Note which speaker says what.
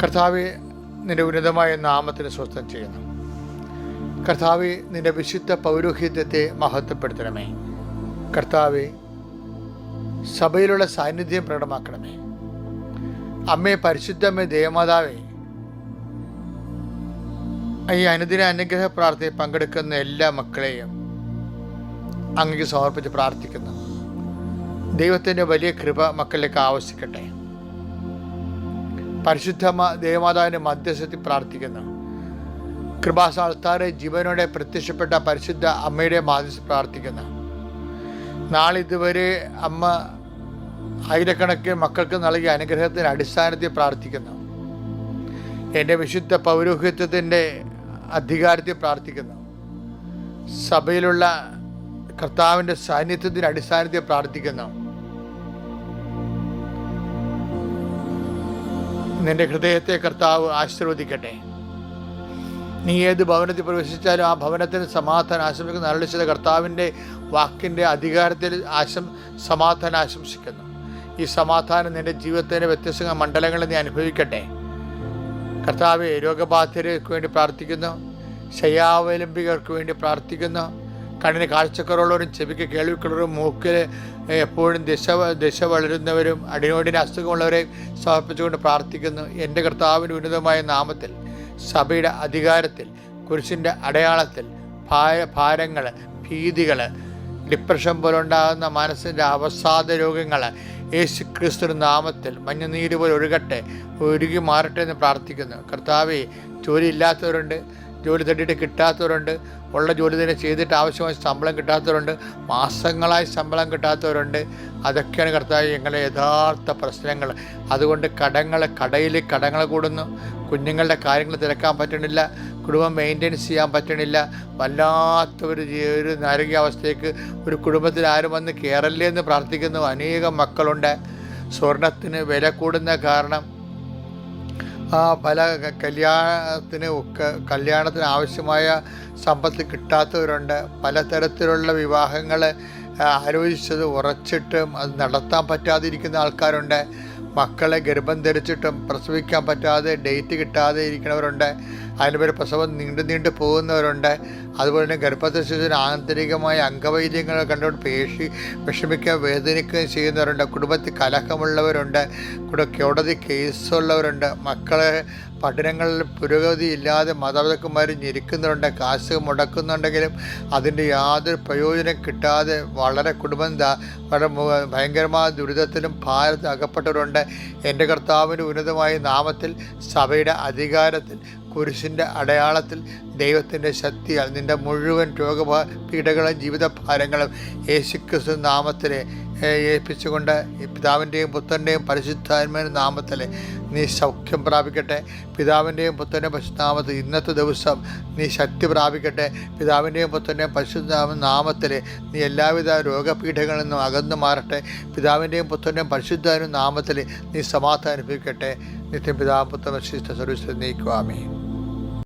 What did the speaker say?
Speaker 1: കർത്താവെ, നിൻ്റെ ഉന്നതമായ നാമത്തിന് സ്വസ്ഥം ചെയ്യുന്നു. കർത്താവെ, നിൻ്റെ വിശുദ്ധ പൗരോഹിത്യത്തെ മഹത്വപ്പെടുത്തണമേ. കർത്താവെ, സഭയിലുള്ള സാന്നിധ്യം പ്രകടമാക്കണമേ. അമ്മേ, പരിശുദ്ധമ്മേ, ദേവമാതാവേ, ഈ അനുദിന അനുഗ്രഹ പ്രാർത്ഥനയിൽ പങ്കെടുക്കുന്ന എല്ലാ മക്കളെയും അങ്ങേക്ക് സമർപ്പിച്ച് പ്രാർത്ഥിക്കുന്നു. ദൈവത്തിൻ്റെ വലിയ കൃപ മക്കളിലേക്ക് ആവശ്യിക്കട്ടെ. പരിശുദ്ധമ്മ ദേവമാതാവിൻ്റെ മധ്യസ്ഥത്തിൽ പ്രാർത്ഥിക്കുന്നു. കൃപാസ്ഥാനത്താറെ ജീവനോടെ പ്രത്യക്ഷപ്പെട്ട പരിശുദ്ധ അമ്മയുടെ മധ്യസ്ഥ പ്രാർത്ഥിക്കുന്നു. നാളിതുവരെ അമ്മ ആയിരക്കണക്കിന് മക്കൾക്ക് നൽകിയ അനുഗ്രഹത്തിൻ്റെ അടിസ്ഥാനത്തിൽ പ്രാർത്ഥിക്കുന്നു. എൻ്റെ വിശുദ്ധ പൗരോഹിത്യത്തിൻ്റെ അധികാരത്തിൽ പ്രാർത്ഥിക്കുന്നു. സഭയിലുള്ള കർത്താവിൻ്റെ സാന്നിധ്യത്തിൻ്റെ അടിസ്ഥാനത്തിൽ പ്രാർത്ഥിക്കുന്നു. നിൻ്റെ ഹൃദയത്തെ കർത്താവ് ആശീർവദിക്കട്ടെ. നീ ഏത് ഭവനത്തിൽ പ്രവേശിച്ചാലും ആ ഭവനത്തിന് സമാധാനം ആശംസിക്കുന്ന അരുളിച്ചത് കർത്താവിൻ്റെ വാക്കിൻ്റെ അധികാരത്തിൽ സമാധാനം ആശംസിക്കുന്നു. ഈ സമാധാനം നിൻ്റെ ജീവിതത്തിൻ്റെ വ്യത്യസ്ത മണ്ഡലങ്ങളിൽ നീ അനുഭവിക്കട്ടെ. കർത്താവെ, രോഗബാധിതർക്ക് വേണ്ടി പ്രാർത്ഥിക്കുന്നു. ശയ്യാവലംബികർക്ക് വേണ്ടി പ്രാർത്ഥിക്കുന്നു. കണ്ണിന് കാഴ്ചക്കുറവുള്ളവരും ചെവിക്ക് കേൾവിക്കുള്ളവരും മൂക്കിൽ എപ്പോഴും ദിശ വളരുന്നവരും അടിനോടിന് അസുഖമുള്ളവരെയും സമർപ്പിച്ചുകൊണ്ട് പ്രാർത്ഥിക്കുന്നു. എൻ്റെ കർത്താവിൻ്റെ ഉന്നതമായ നാമത്തിൽ സഭയുടെ അധികാരത്തിൽ കുരിശിൻ്റെ അടയാളത്തിൽ ഭാരങ്ങൾ, ഭീതികൾ, ഡിപ്രഷൻ പോലുണ്ടാകുന്ന മനസ്സിൻ്റെ അവസാദ രോഗങ്ങൾ യേശു ക്രിസ്തു നാമത്തിൽ മഞ്ഞുനീര് പോലെ ഒഴുകി മാറട്ടെ എന്ന് പ്രാർത്ഥിക്കുന്നു. കർത്താവെ, ജോലി ഇല്ലാത്തവരുണ്ട്, ജോലി തട്ടിയിട്ട് കിട്ടാത്തവരുണ്ട്, ഉള്ള ജോലി തന്നെ ചെയ്തിട്ട് ആവശ്യമായ ശമ്പളം കിട്ടാത്തവരുണ്ട്, മാസങ്ങളായി ശമ്പളം കിട്ടാത്തവരുണ്ട്. അതൊക്കെയാണ് കർത്താവ് ഞങ്ങളുടെ യഥാർത്ഥ പ്രശ്നങ്ങൾ. അതുകൊണ്ട് കടങ്ങൾ കൂടുന്നു. കുഞ്ഞുങ്ങളുടെ കാര്യങ്ങൾ തിരക്കാൻ പറ്റണില്ല, കുടുംബം മെയിൻ്റെനൻസ് ചെയ്യാൻ പറ്റണില്ല. വല്ലാത്തൊരു നാരകീയാവസ്ഥയ്ക്ക് ഒരു കുടുംബത്തിൽ ആരും വന്ന് കയറല്ലേ എന്ന് പ്രാർത്ഥിക്കുന്നു. അനേകം മക്കളുണ്ട്. സ്വർണത്തിന് വില കൂടുന്ന കാരണം പല കല്യാണത്തിന് ആവശ്യമായ സമ്പത്ത് കിട്ടാത്തവരുണ്ട്. പലതരത്തിലുള്ള വിവാഹങ്ങൾ ആലോചിച്ചത് ഉറച്ചിട്ടും അത് നടത്താൻ പറ്റാതിരിക്കുന്ന ആൾക്കാരുണ്ട്. മക്കളെ ഗർഭം ധരിച്ചിട്ടും പ്രസവിക്കാൻ പറ്റാതെ ഡേറ്റ് കിട്ടാതെ ഇരിക്കുന്നവരുണ്ട്. അതിനുപരി പ്രസവം നീണ്ടു പോകുന്നവരുണ്ട്. അതുപോലെ തന്നെ ഗർഭസ്ഥിതിന് ആന്തരികമായ അംഗവൈദ്യങ്ങൾ കണ്ടുകൊണ്ട് വിഷമിക്കാൻ വേദനിക്കുകയും ചെയ്യുന്നവരുണ്ട്. കുടുംബത്തിൽ കലഹമുള്ളവരുണ്ട്. കോടതി കേസുള്ളവരുണ്ട്. മക്കളെ പഠനങ്ങളിൽ പുരോഗതി ഇല്ലാതെ മാതാപിതാക്കന്മാർ ഞെരുക്കുന്നുണ്ട്. കാശ് മുടക്കുന്നുണ്ടെങ്കിലും അതിൻ്റെ യാതൊരു പ്രയോജനം കിട്ടാതെ വളരെ വളരെ ഭയങ്കരമായ ദുരിതത്തിലും ഭാരത്തിൽ അകപ്പെട്ടവരുണ്ട്. എൻ്റെ കർത്താവിൻ്റെ ഉന്നതമായ നാമത്തിൽ സഭയുടെ അധികാരത്തിൽ കുരിശിൻ്റെ അടയാളത്തിൽ ദൈവത്തിൻ്റെ ശക്തിയാൽ നിൻ്റെ മുഴുവൻ രോഗപീഠകളും ജീവിതഭാരങ്ങളും യേശുക്രിസ്തു നാമത്തിൽ ഏൽപ്പിച്ചുകൊണ്ട് പിതാവിൻ്റെയും പുത്രൻ്റെയും പരിശുദ്ധാത്മാവിൻ്റെ നാമത്തിൽ നീ സൗഖ്യം പ്രാപിക്കട്ടെ. പിതാവിൻ്റെയും പുത്രൻ്റെയും പരിശുദ്ധനാമത്തിൽ ഇന്നത്തെ ദിവസം നീ ശക്തി പ്രാപിക്കട്ടെ. പിതാവിൻ്റെയും പുത്രൻ്റെയും പരിശുദ്ധ നാമത്തിൽ നീ എല്ലാവിധ രോഗപീഠങ്ങളിൽ നിന്നും അകന്നു മാറട്ടെ. പിതാവിൻ്റെയും പുത്രൻ്റെയും പരിശുദ്ധാത്മാവിൻ്റെ നാമത്തിൽ നീ സമാധാനം അനുഭവിക്കട്ടെ. നിത്യം പിതാവ് പുത്രൻ പരിശുദ്ധ സർവ്വീസിൽ നീക്കുവാമേ.